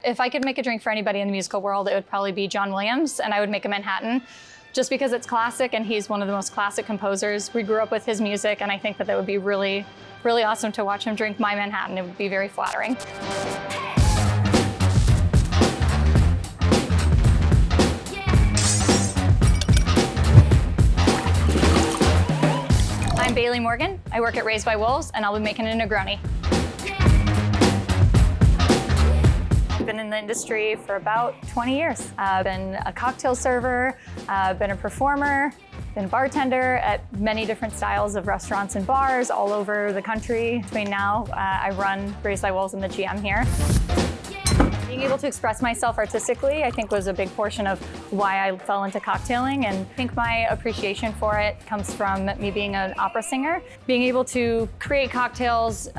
If I could make a drink for anybody in the musical world, it would probably be John Williams, and I would make a Manhattan just because it's classic and he's one of the most classic composers. We grew up with his music, and I think that would be really, really awesome to watch him drink my Manhattan. It would be very flattering. I'm Baylea Morgan. I work at Raised by Wolves, and I'll be making a Negroni. I've been in the industry for about 20 years. I've been a cocktail server, been a performer, been a bartender at many different styles of restaurants and bars all over the country. Between now, I run Raised by Wolves and the GM here. Being able to express myself artistically, I think, was a big portion of why I fell into cocktailing, and I think my appreciation for it comes from me being an opera singer. Being able to create cocktails,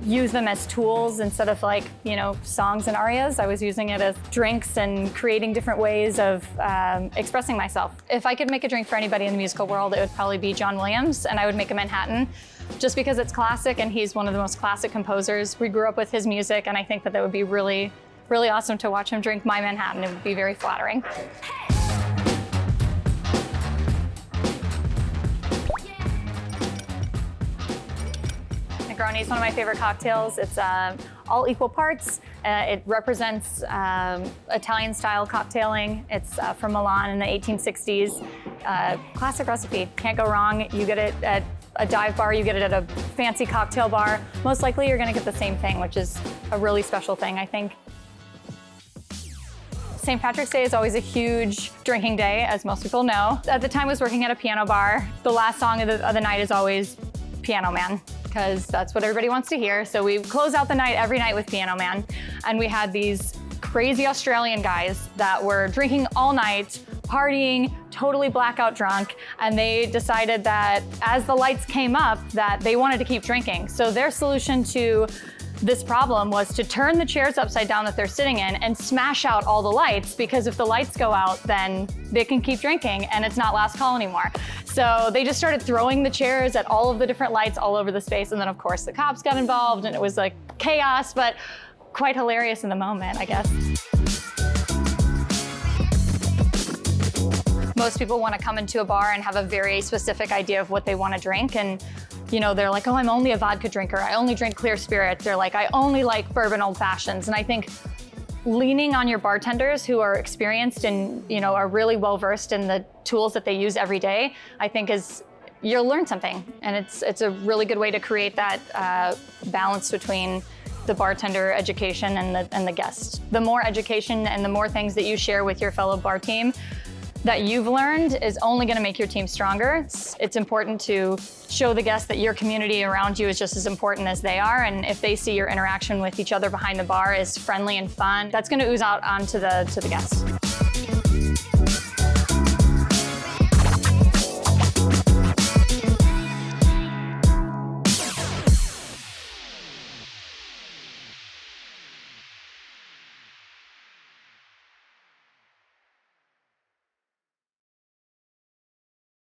use them as tools instead of songs and arias. I was using it as drinks and creating different ways of expressing myself. If I could make a drink for anybody in the musical world, it would probably be John Williams, and I would make a Manhattan just because it's classic and he's one of the most classic composers. We grew up with his music, and I think that would be really, really awesome to watch him drink my Manhattan. It would be very flattering. Negroni is one of my favorite cocktails. It's all equal parts. It represents Italian-style cocktailing. It's from Milan in the 1860s. Classic recipe, can't go wrong. You get it at a dive bar, you get it at a fancy cocktail bar. Most likely you're gonna get the same thing, which is a really special thing, I think. St. Patrick's Day is always a huge drinking day, as most people know. At the time I was working at a piano bar. The last song of the night is always Piano Man, because that's what everybody wants to hear. So we close out the night every night with Piano Man. And we had these crazy Australian guys that were drinking all night, partying, totally blackout drunk, and they decided that as the lights came up that they wanted to keep drinking. So their solution to this problem was to turn the chairs upside down that they're sitting in and smash out all the lights, because if the lights go out, then they can keep drinking and it's not last call anymore. So they just started throwing the chairs at all of the different lights all over the space, and then of course the cops got involved, and it was like chaos, but quite hilarious in the moment, I guess. Most people want to come into a bar and have a very specific idea of what they want to drink, and they're like, oh, I'm only a vodka drinker. I only drink clear spirits. They're like, I only like bourbon old fashions. And I think leaning on your bartenders who are experienced and are really well versed in the tools that they use every day, I think you'll learn something. And it's a really good way to create that balance between the bartender education and the guest. The more education and the more things that you share with your fellow bar team that you've learned is only gonna make your team stronger. It's important to show the guests that your community around you is just as important as they are, and if they see your interaction with each other behind the bar is friendly and fun, that's gonna ooze out onto the guests.